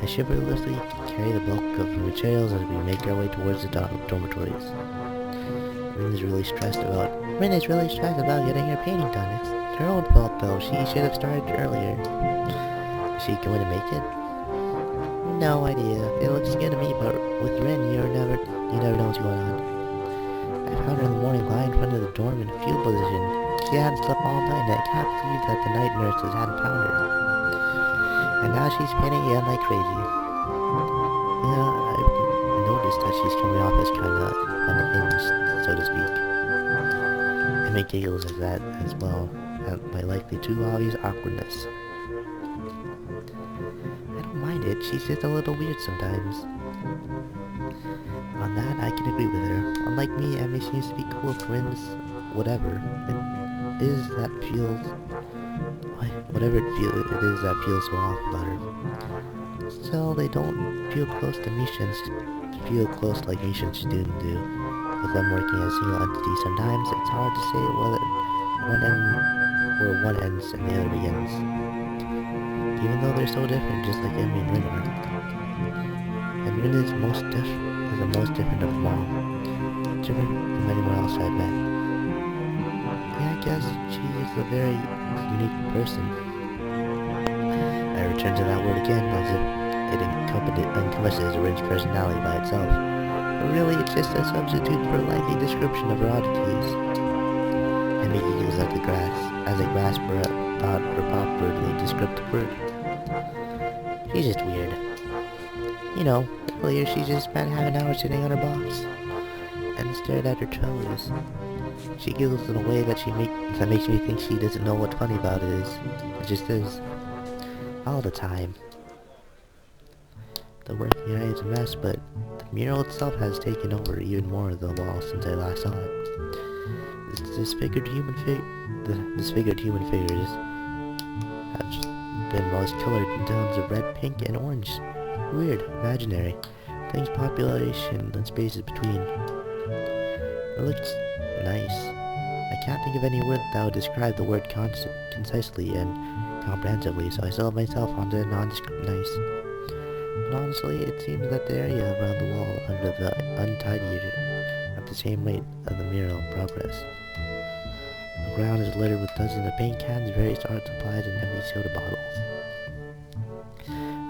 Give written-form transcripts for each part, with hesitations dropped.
I shiverlessly carry the bulk of the materials as we make our way towards the dormitories. Rin is really stressed about getting her painting done. It's her own fault though. She should have started earlier. Is she going to make it? No idea. It looks good to me, but with Rin, you never know what's going on. I found her in the morning lying in front of the dorm in a fetal position. She hadn't slept all night, and I can't believe that the night nurses hadn't found her. And now she's painting again like crazy. Yeah, I've noticed that she's coming off as kinda unhinged, so to speak. Emmy giggles at that as well, at my likely too obvious awkwardness. I don't mind it, she's just a little weird sometimes. On that, I can agree with her. Unlike me, Emmy seems to be cool with Rin's whatever it is that feels so off about her. Still, they don't feel close to Mishan's, feel close like Mishan's students do. With them working as a single entity, sometimes it's hard to say where one ends and the other begins. Even though they're so different, just like Emmy and Rin are. And Rin is the most different of them all. Different from anyone else I've met. Yeah, I guess she is a very unique person. I return to that word again, as if it encompasses Rin's personality by itself. But really, it's just a substitute for a lengthy description of her oddities. Emmy giggles at the grass, as I grasp for a properly descriptive word. She's just weird. You know, earlier she just spent half an hour sitting on her box and stared at her toes. She giggles in a way that makes me think she doesn't know what funny about it is. It just is. All the time. The work area is a mess, but the mural itself has taken over even more of the wall since I last saw it. The disfigured human figures have been most colored in tones of red, pink, and orange. Weird, imaginary. Things, population, and spaces between. It looks nice. I can't think of any word that would describe the word concisely and comprehensively, so I settled myself onto nondescript nice. But honestly, it seems that the area around the wall under the untidied at the same rate of the mural progress. The ground is littered with dozens of paint cans, various art supplies, and empty soda bottles.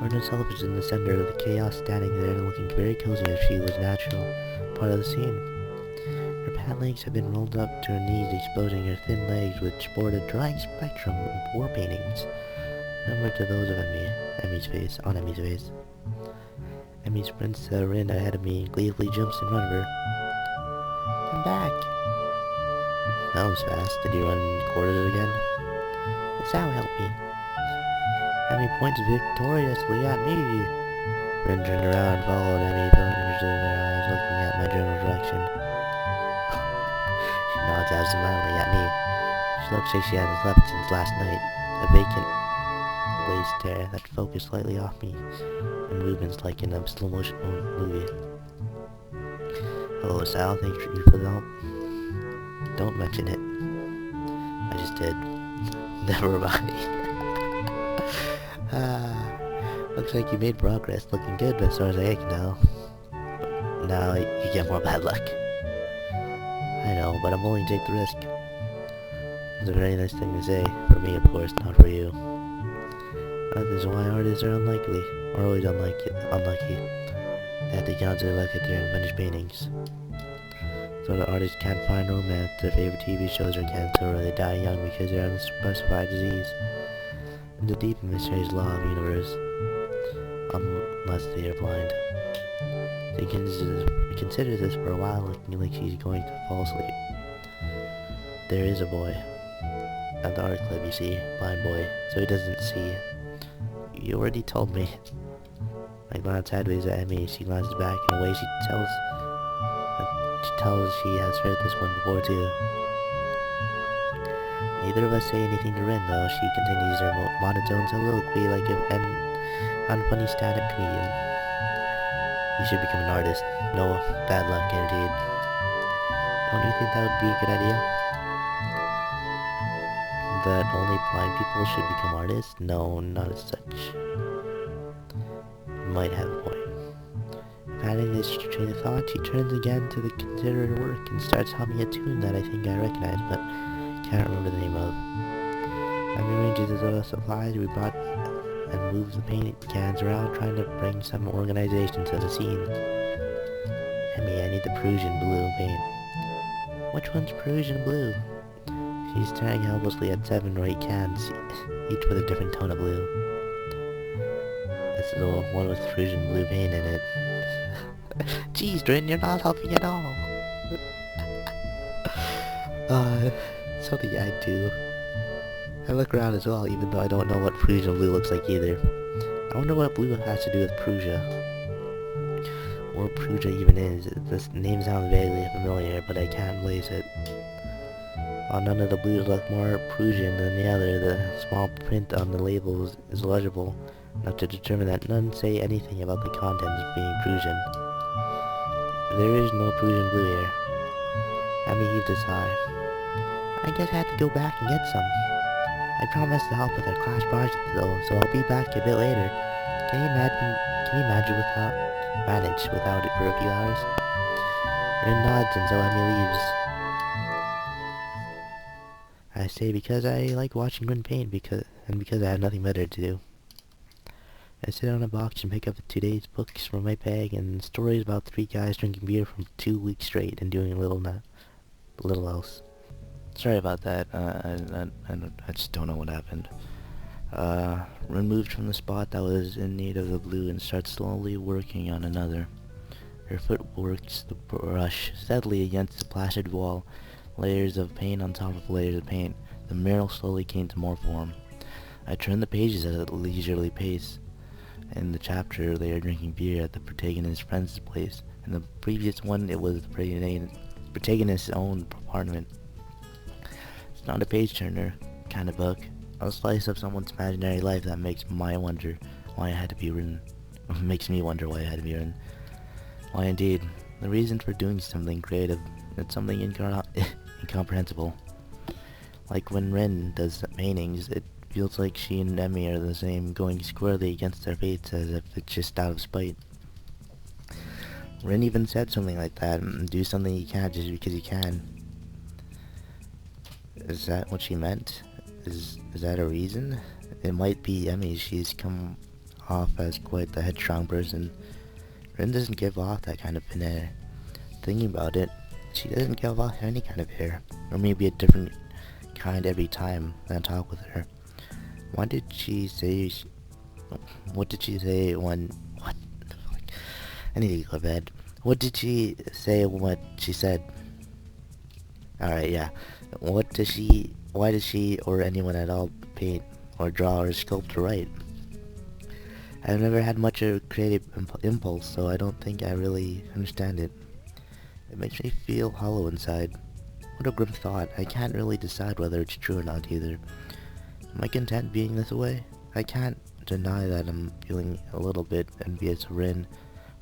Her herself is in the center of the chaos, standing there looking very cozy as if she was a natural part of the scene. Her pant legs have been rolled up to her knees, exposing her thin legs, which sport a drying spectrum of war paintings, similar to those of Emmy's face. Emmy sprints to Rin ahead of me and gleefully jumps in front of her. I'm back. That was fast. Did you run quarters again? This will help me. Emmy points victoriously at me. Rin turned around and followed Emmy, focused in their eyes, looking at my general direction. She nods absentmindedly at me. She looks like she hasn't slept since last night. A vacant, glazed stare that focused slightly off me, and movements like in a slow-motion movie. Hello, Sal. Thanks you for the help. Don't mention it. I just did. Never mind. Looks like you made progress. Looking good as far as I can tell. Now you get more bad luck. I know, but I'm willing to take the risk. It's a very nice thing to say. For me, of course, not for you. That is why artists are unlikely, or always unlucky. They have to count their luck at their unfinished paintings. So the artists can't find romance, their favorite TV shows are canceled, or they die young because they're unspecified disease. And the deep and mysterious law of the universe, unless they are blind. They consider this for a while, looking like she's going to fall asleep. There is a boy at the art club, you see, blind boy, so he doesn't see. You already told me. I glance sideways at Emmy. She glances back in a way she tells she has heard this one before too. Neither of us say anything to Rin, though. She continues her monotone soliloquy like an unfunny stand-up comedian. You should become an artist. No bad luck, guaranteed. Don't you think that would be a good idea? That only blind people should become artists? No, not as such. might have a point. Adding this train of thought, she turns again to the considered work and starts humming a tune that I think I recognize, but can't remember the name of. I rearranges the supplies we brought and moves the paint cans around, trying to bring some organization to the scene. Emmy, I need the Prussian blue paint. Which one's Prussian blue? She's staring helplessly at 7 or 8 cans, each with a different tone of blue. This is the one with Prussian blue paint in it. Jeez, Drin, you're not helping at all. Something I do. I look around as well, even though I don't know what Prussian blue looks like either. I wonder what blue has to do with Prussia. Or Prussia even is. This name sounds vaguely familiar, but I can't place it. While none of the blues look more Prussian than the other, the small print on the labels is legible enough to determine that none say anything about the contents being Prussian. There is no Prussian blue here. Emmy heaved a sigh. I guess I have to go back and get some. I promised to help with our class project though, so I'll be back a bit later. Can you manage without it for a few hours? Rin nods and so Emmy leaves. I say because I like watching Rin paint because I have nothing better to do. I sit on a box and pick up today's books from my bag and stories about 3 guys drinking beer for 2 weeks straight and doing little else. Sorry about that. I just don't know what happened. Rin moved from the spot that was in need of the blue and starts slowly working on another. Her foot works the brush steadily against the plastered wall, layers of paint on top of layers of paint. The mural slowly came to more form. I turned the pages at a leisurely pace. In the chapter, they are drinking beer at the protagonist's friend's place. In the previous one, it was the protagonist's own apartment. It's not a page-turner kind of book. A slice of someone's imaginary life that makes me wonder why it had to be written. Why indeed, the reason for doing something creative, it's something incomprehensible. Like when Rin does paintings, it feels like she and Emmy are the same, going squarely against their fates as if it's just out of spite. Rin even said something like that, do something you can't just because you can. Is that what she meant? Is that a reason? It might be Emmy. She's come off as quite the headstrong person. Rin doesn't give off that kind of air. Thinking about it, she doesn't give off any kind of air. Or maybe a different kind every time I talk with her. What did she say when... What the fuck? I need to go to bed. What did she say what she said? Alright, yeah. Why does she or anyone at all paint or draw or sculpt or write? I've never had much of a creative impulse, so I don't think I really understand it. It makes me feel hollow inside. What a grim thought. I can't really decide whether it's true or not either. Am I content being this way? I can't deny that I'm feeling a little bit envious of Rin,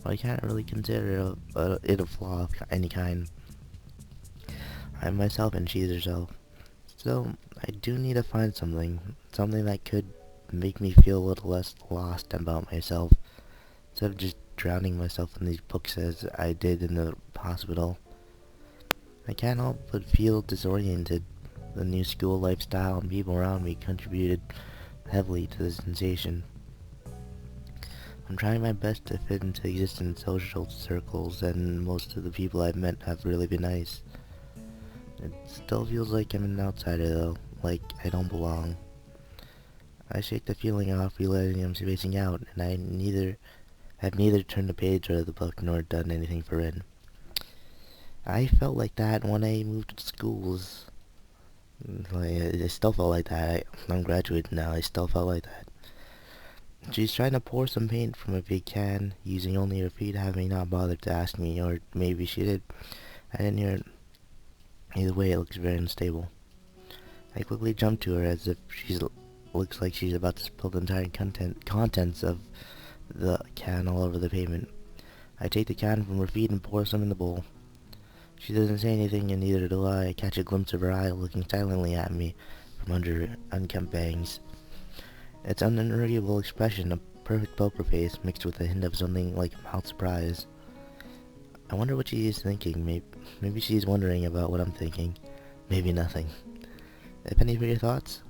but I can't really consider it a flaw of any kind. I'm myself and she's herself. So, I do need to find something that could make me feel a little less lost about myself, instead of just drowning myself in these books as I did in the hospital. I can't help but feel disoriented. The new school lifestyle and people around me contributed heavily to the sensation. I'm trying my best to fit into existing social circles, and most of the people I've met have really been nice. It still feels like I'm an outsider though, like I don't belong. I shake the feeling off, realizing I'm spacing out, and have neither turned a page out of the book nor done anything for Rin. I felt like that when I moved to schools. I still felt like that. I'm graduated now, I still felt like that. She's trying to pour some paint from a big can, using only her feet, having not bothered to ask me, or maybe she did. I didn't hear it. Either way, it looks very unstable. I quickly jump to her as if looks like she's about to spill the entire contents of the can all over the pavement. I take the can from her feet and pour some in the bowl. She doesn't say anything, and neither do I. I catch a glimpse of her eye looking silently at me from under her unkempt bangs. Its unreadable expression perfect poker face mixed with a hint of something like mild surprise. I wonder what she is thinking. Maybe she's wondering about what I'm thinking. Maybe nothing. A penny for your thoughts?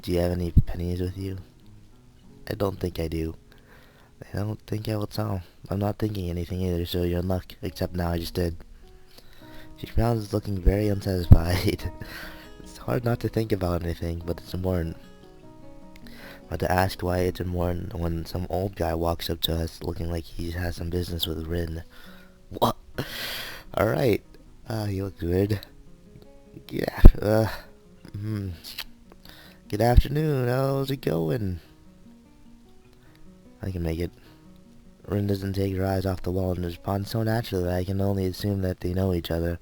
Do you have any pennies with you? I don't think I do. I don't think I will tell. I'm not thinking anything either, so you're in luck. Except now I just did. She frowns, looking very unsatisfied. It's hard not to think about anything, but it's important. But to ask why it's important when some old guy walks up to us looking like he has some business with Rin. What? Alright. He looks weird. Yeah. Good afternoon. How's it going? I can make it. Rin doesn't take her eyes off the wall and responds so naturally that I can only assume that they know each other.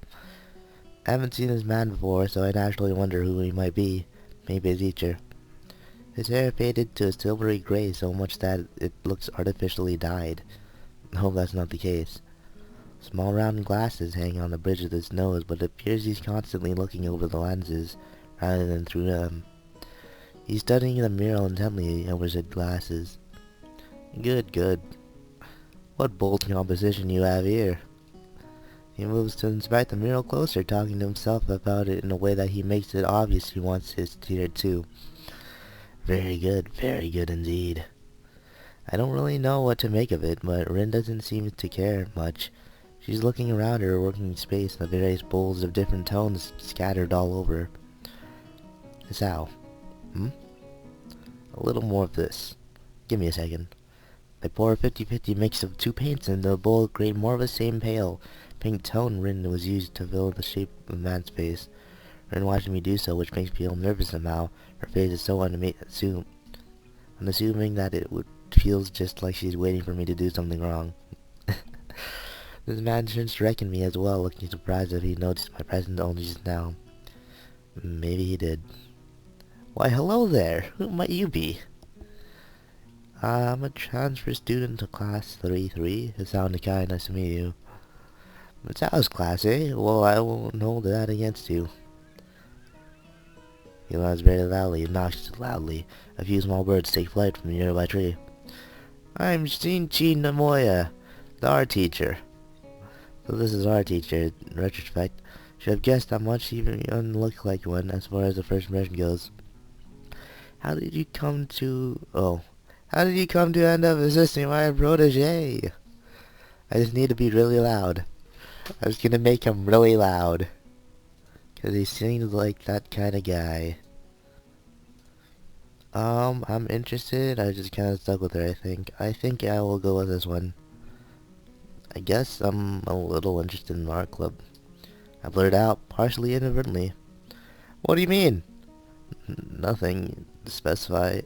I haven't seen this man before, so I naturally wonder who he might be. Maybe a teacher. His hair faded to a silvery gray so much that it looks artificially dyed. I hope that's not the case. Small round glasses hang on the bridge of his nose, but it appears he's constantly looking over the lenses, rather than through them. He's studying the mirror intently over his glasses. Good, good. What bold composition you have here. He moves to inspect the mural closer, talking to himself about it in a way that he makes it obvious he wants his teacher too. Very good indeed. I don't really know what to make of it, but Rin doesn't seem to care much. She's looking around her working space, the various bowls of different tones scattered all over. Sao? A little more of this. Give me a second. I pour a 50-50 mix of two paints into a bowl, create more of the same pale pink tone Rin was used to fill the shape of man's face. Rin watching me do so, which makes me feel nervous somehow. Her face is so unassuming that it feels just like she's waiting for me to do something wrong. This man turns to reckon me as well, looking surprised that he noticed my presence only just now. Maybe he did. Why, hello there. Who might you be? I'm a transfer student to class 3-3. It sounded kind. Nice to meet you. It's house class, eh? Well, I won't hold that against you. He laughs very loudly, obnoxiously loudly. A few small birds take flight from a nearby tree. I'm Shinchi Namoya, the art teacher. So this is our teacher. In retrospect, should have guessed how much he even looked like one as far as the first impression goes. How did you come to end up assisting my protege? I just need to be really loud. I was gonna make him really loud. 'Cause he seems like that kind of guy. I'm interested. I just kinda stuck with her, I think. I think I will go with this one. I guess I'm a little interested in art club. I blurted out, partially inadvertently. What do you mean? Nothing specific.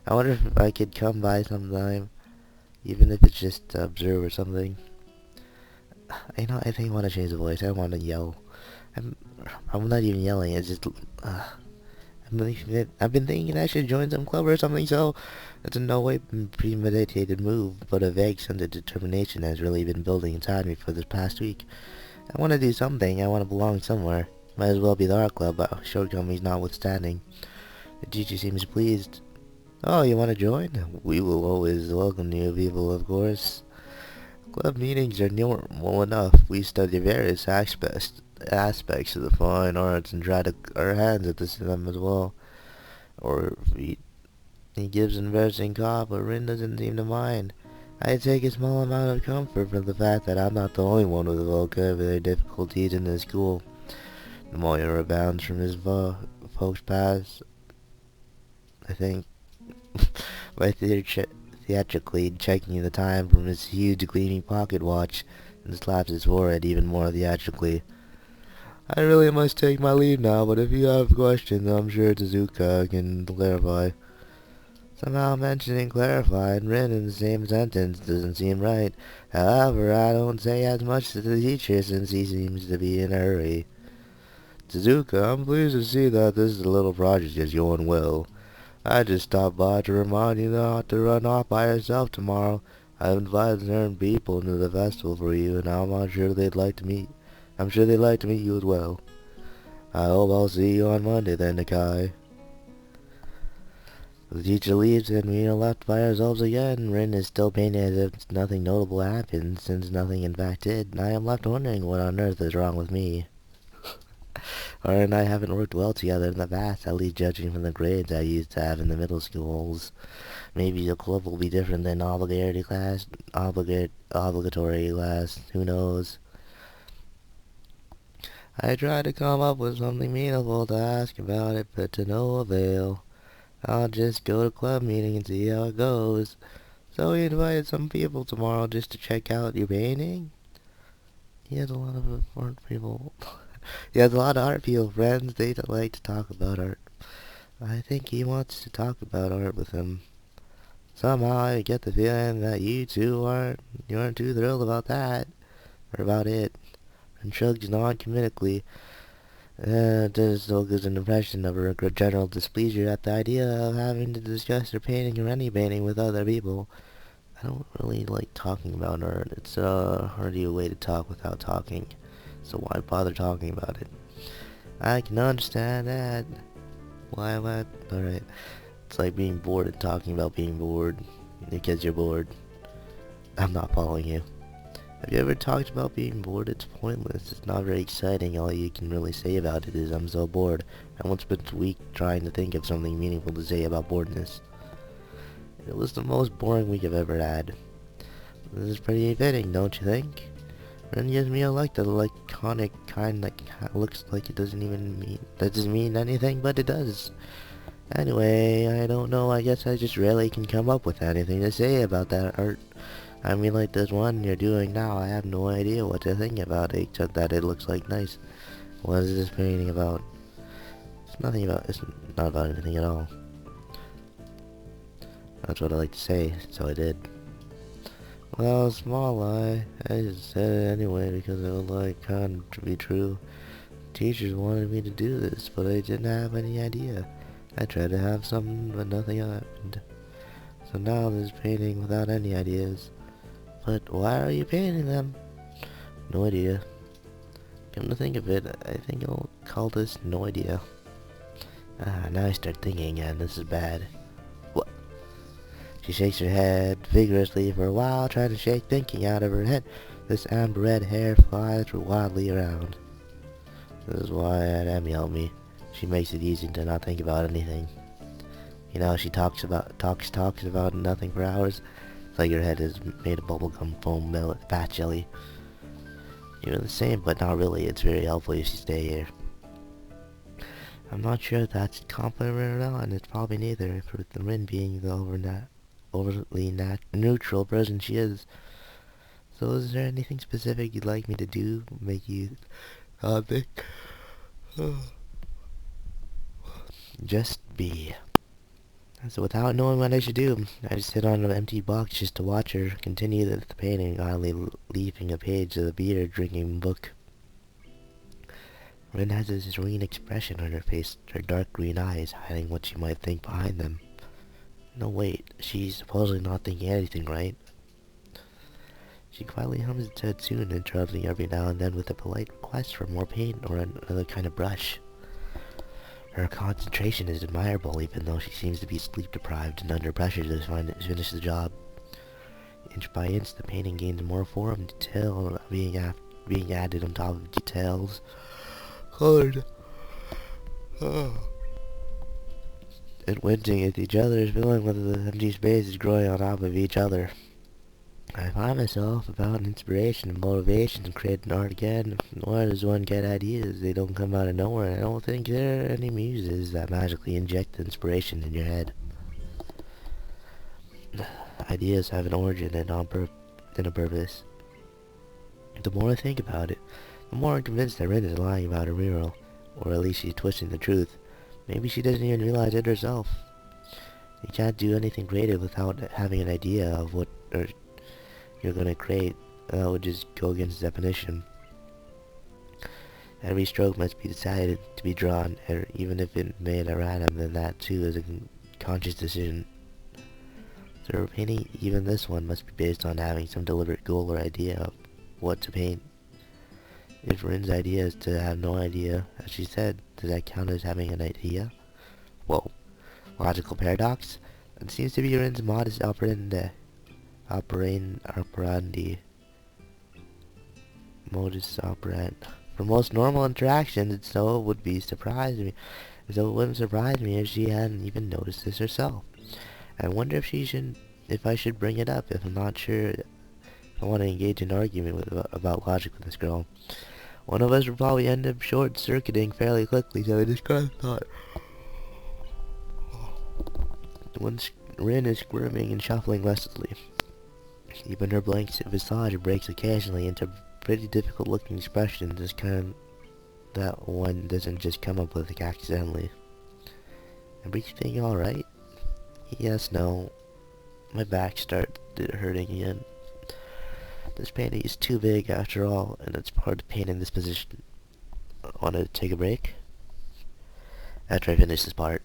I wonder if I could come by sometime, even if it's just to observe or something. I think I want to change the voice. I want to yell. I'm not even yelling. It's just I've been thinking I should join some club or something. So it's in no way premeditated move, but a vague sense of determination has really been building inside me for this past week. I want to do something. I want to belong somewhere. Might as well be the art club, shortcomings notwithstanding. The teacher seems pleased. Oh, you want to join? We will always welcome new people, of course. Club meetings are normal enough. We study various aspects of the fine arts and try to our hands at them as well. Or he gives an embarrassing cough, but Rin doesn't seem to mind. I take a small amount of comfort from the fact that I'm not the only one with vocabulary difficulties in this school. The Moya rebounds from his folks' past, I think, by theatrically checking the time from his huge gleaming pocket watch, and slaps his forehead even more theatrically. I really must take my leave now, but if you have questions, I'm sure Tezuka can clarify. Somehow mentioning clarify and Rin in the same sentence doesn't seem right. However, I don't say as much to the teacher since he seems to be in a hurry. Tezuka, I'm pleased to see that this little project is going well. I just stopped by to remind you not to run off by yourself tomorrow. I've invited certain people to the festival for you, and I'm sure they'd like to meet you as well. I hope I'll see you on Monday then, Nakai. The teacher leaves and we are left by ourselves again. Rin is still painting as if nothing notable happened, since nothing in fact did. I am left wondering what on earth is wrong with me. Her and I haven't worked well together in the past, at least judging from the grades I used to have in the middle schools. Maybe the club will be different than obligatory class, who knows. I tried to come up with something meaningful to ask about it, but to no avail. I'll just go to club meeting and see how it goes. So we invited some people tomorrow just to check out your painting? He has a lot of art people. He has a lot of art people friends. They like to talk about art. I think he wants to talk about art with him. Somehow I get the feeling that you aren't too thrilled about that, or about it. And shrugs non-comedically. This still gives an impression of a general displeasure at the idea of having to discuss their painting or any painting with other people. I don't really like talking about art. It's a hardy way to talk without talking. So why bother talking about it? I can understand that. Why? Alright. It's like being bored and talking about being bored because you're bored. I'm not following you. Have you ever talked about being bored? It's pointless. It's not very exciting. All you can really say about it is, I'm so bored. I once spent a week trying to think of something meaningful to say about boredness. It was the most boring week I've ever had. This is pretty fitting, don't you think? Ren gives me a look, the laconic kind that looks like it doesn't mean anything, but it does. Anyway, I don't know, I guess I just rarely can come up with anything to say about that art. I mean, like this one you're doing now, I have no idea what to think about it, except that it looks like nice. What is this painting about? It's not about anything at all. That's what I like to say, so I did. Well, a small lie. I just said it anyway because it was like kind to be true. Teachers wanted me to do this, but I didn't have any idea. I tried to have something, but nothing happened. So now there's painting without any ideas. But why are you painting them? No idea. Come to think of it, I think I'll call this no idea. Now I start thinking again, this is bad. What? She shakes her head vigorously for a while, trying to shake thinking out of her head. This amber red hair flies wildly around. This is why Emmy helped me. She makes it easy to not think about anything. You know, she talks about nothing for hours. It's like your head is made of bubblegum foam milk, fat jelly. You're the same, but not really. It's very helpful if you stay here. I'm not sure if that's a compliment or not, and it's probably neither, for the Rin being the overly neutral person she is. So is there anything specific you'd like me to do? Make you think? Just be. So without knowing what I should do, I just sit on an empty box just to watch her continue the painting, idly leafing a page of the beer-drinking book. Rin has a serene expression on her face, her dark green eyes hiding what she might think behind them. No, wait, she's supposedly not thinking anything, right? She quietly hums a tune, interrupting every now and then with a polite request for more paint or another kind of brush. Her concentration is admirable, even though she seems to be sleep-deprived and under pressure to finish the job. Inch by inch, the painting gains more form, detail being added on top of details. Colored. And wincing at each other, feeling whether the empty space is growing on top of each other. I find myself about inspiration and motivation to create an art again. Nor does one get ideas. They don't come out of nowhere. I don't think there are any muses that magically inject inspiration in your head. Ideas have an origin and a purpose. The more I think about it, the more I'm convinced that Rin is lying about her mural. Or at least she's twisting the truth. Maybe she doesn't even realize it herself. You can't do anything creative without having an idea of what you're gonna create. That would just go against the definition. Every stroke must be decided to be drawn, even if it made at random, then that too is a conscious decision. So painting, even this one, must be based on having some deliberate goal or idea of what to paint. If Rin's idea is to have no idea, as she said, does that count as having an idea? Whoa. Logical paradox? It seems to be Rin's modus operandi. Modus operandi. For most normal interactions, it so would be surprised me. So it wouldn't surprise me if she hadn't even noticed this herself. I wonder if I should bring it up, if I'm not sure if I want to engage in an argument about logic with this girl. One of us would probably end up short-circuiting fairly quickly, so I just kind of thought. Once Rin is squirming and shuffling restlessly. Even her blank visage breaks occasionally into pretty difficult-looking expressions, this kind that one doesn't just come up with accidentally. Everything alright? Yes, no. My back started hurting again. This painting is too big after all, and it's hard to paint in this position. Want to take a break? After I finish this part.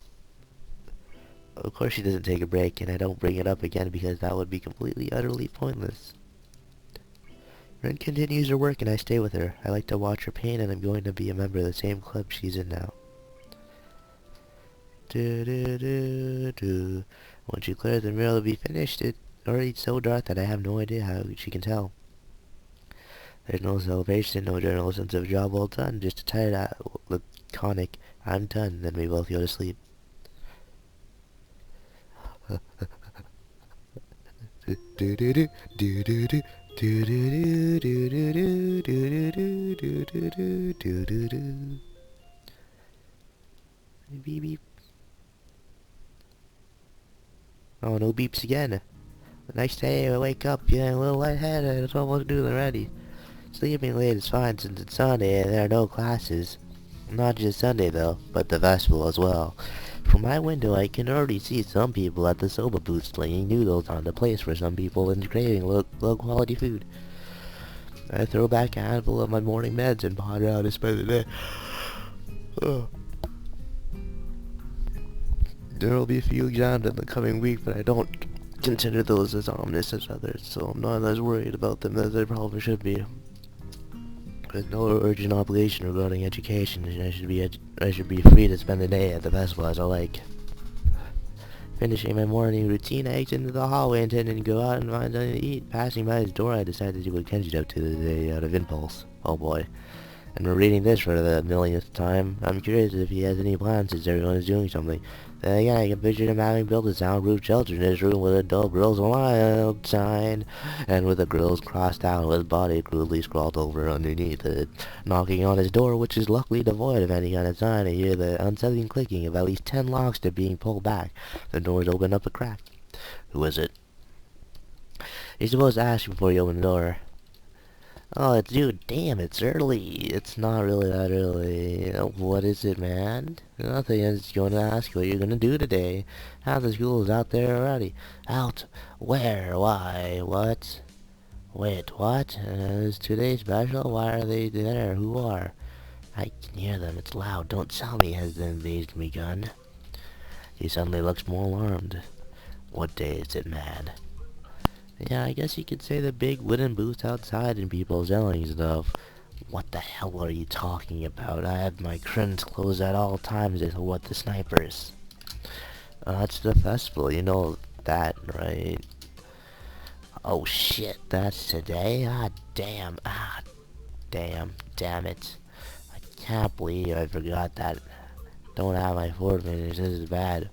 Of course she doesn't take a break, and I don't bring it up again because that would be completely, utterly pointless. Ren continues her work and I stay with her. I like to watch her paint, and I'm going to be a member of the same club she's in now. Once she clears the mural to be finished, it's already so dark that I have no idea how she can tell. There's no celebration, no general sense of job well done, just a tired, laconic, I'm done, then we both go to sleep. Beep beep. Oh, no beeps again. The next day I wake up feeling a little lightheaded. It's almost noon already. Sleeping late is fine since it's Sunday and there are no classes. Not just Sunday though, but the festival as well. From my window I can already see some people at the soba booth slinging noodles on the place for some people and craving low quality food. I throw back a handful of my morning meds and ponder how to spend the day. There will be a few exams in the coming week, but I don't consider those as ominous as others, so I'm not as worried about them as I probably should be. There's no urgent obligation regarding education, and I should be free to spend the day at the festival as I like. Finishing my morning routine, I exit into the hallway intending to go out and find something to eat. Passing by his door, I decided to see what Kenji's up to today out of impulse. Oh boy. And we're reading this for the millionth time. I'm curious if he has any plans since everyone is doing something. Then again, I can picture him having built a soundproof shelter in his room with a "Adult Girls Allowed" sign, and with the girls crossed out with his body crudely scrawled over underneath it. Knocking on his door, which is luckily devoid of any kind of sign, I hear the unsettling clicking of at least 10 locks that are being pulled back. The doors open up a crack. Who is it? You're supposed to ask before you open the door. Oh, it's you. Damn, it's early. It's not really that early. What is it, man? Nothing. I'm just going to ask what you're going to do today. Half the school is out there already. Out? Where? Why? What? Wait, what? Is today special? Why are they there? Who are? I can hear them. It's loud. Don't tell me. Has the invasion begun? He suddenly looks more alarmed. What day is it, man? Yeah, I guess you could say the big wooden booths outside and people selling stuff. What the hell are you talking about? I have my curtains closed at all times as what the snipers. It's the festival, you know that, right? Oh shit, that's today? Damn it. I can't believe I forgot that. Don't have my 4 minutes, this is bad.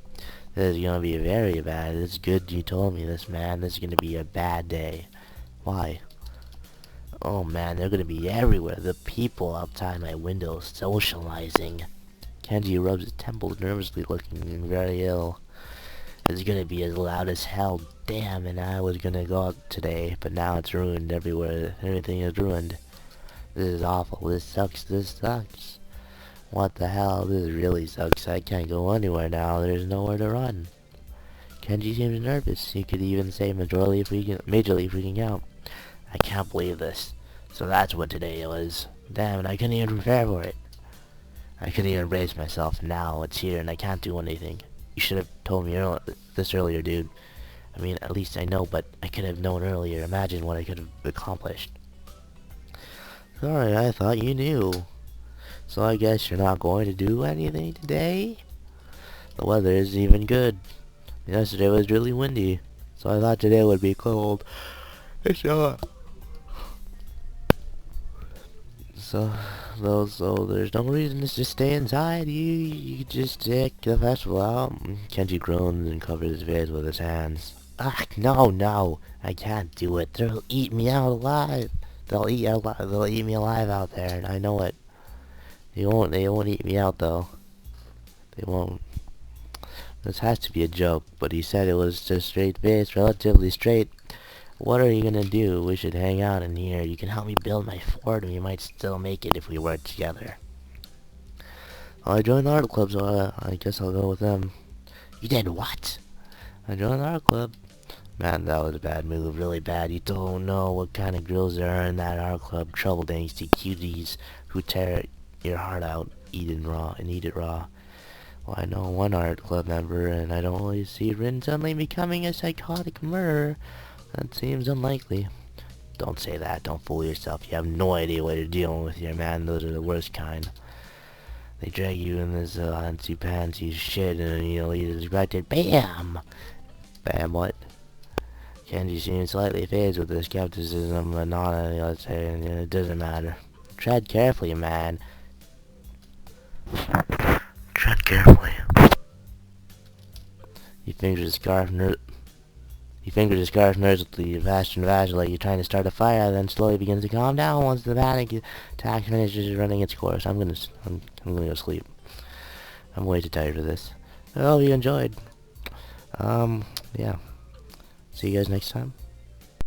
This is gonna be very bad. It's good you told me this, man. This is gonna be a bad day. Why? Oh man, they're gonna be everywhere. The people outside my window socializing. Kenji rubs his temples nervously, looking very ill. It's gonna be as loud as hell. Damn, and I was gonna go out today, but now it's ruined everywhere. Everything is ruined. This is awful. This sucks. What the hell? This really sucks. I can't go anywhere now. There's nowhere to run. Kenji seems nervous. He could even say majorly freaking out. I can't believe this. So that's what today was. Damn it, I couldn't even prepare for it. I couldn't even brace myself. Now it's here and I can't do anything. You should have told me this earlier, dude. I mean, at least I know, but I could have known earlier. Imagine what I could have accomplished. Sorry, I thought you knew. So I guess you're not going to do anything today? The weather isn't even good. Yesterday was really windy, so I thought today would be cold. So, so, so there's no reason to just stay inside. You just check the festival out. Kenji groans and covers his face with his hands. Ah, no, I can't do it. They'll eat me out alive. They'll eat me alive out there, and I know it. They won't eat me out though. They won't. This has to be a joke, but he said it was just straight face, relatively straight. What are you gonna do? We should hang out in here. You can help me build my fort, and we might still make it if we work together. I joined the art club, so I guess I'll go with them. You did what? I joined the art club. Man, that was a bad move, really bad. You don't know what kind of girls there are in that art club. Trouble angsty cuties who tear your heart out, eat it raw. Well, I know one art club member, and I don't really see Rin suddenly becoming a psychotic murderer. That seems unlikely. Don't say that. Don't fool yourself. You have no idea what you're dealing with here, man. Those are the worst kind. They drag you in this antsy-pantsy shit, and you'll eat as expected. BAM! Bam what? Kenji seems slightly phased with this skepticism, but not, let's say, it doesn't matter. Tread carefully, man. Tread carefully. He fingers his scarf nervously, fast and fast, like you're trying to start a fire, then slowly begins to calm down once the panic attack finishes running its course. I'm gonna go sleep. I'm way too tired for this. I hope you enjoyed. Yeah. See you guys next time.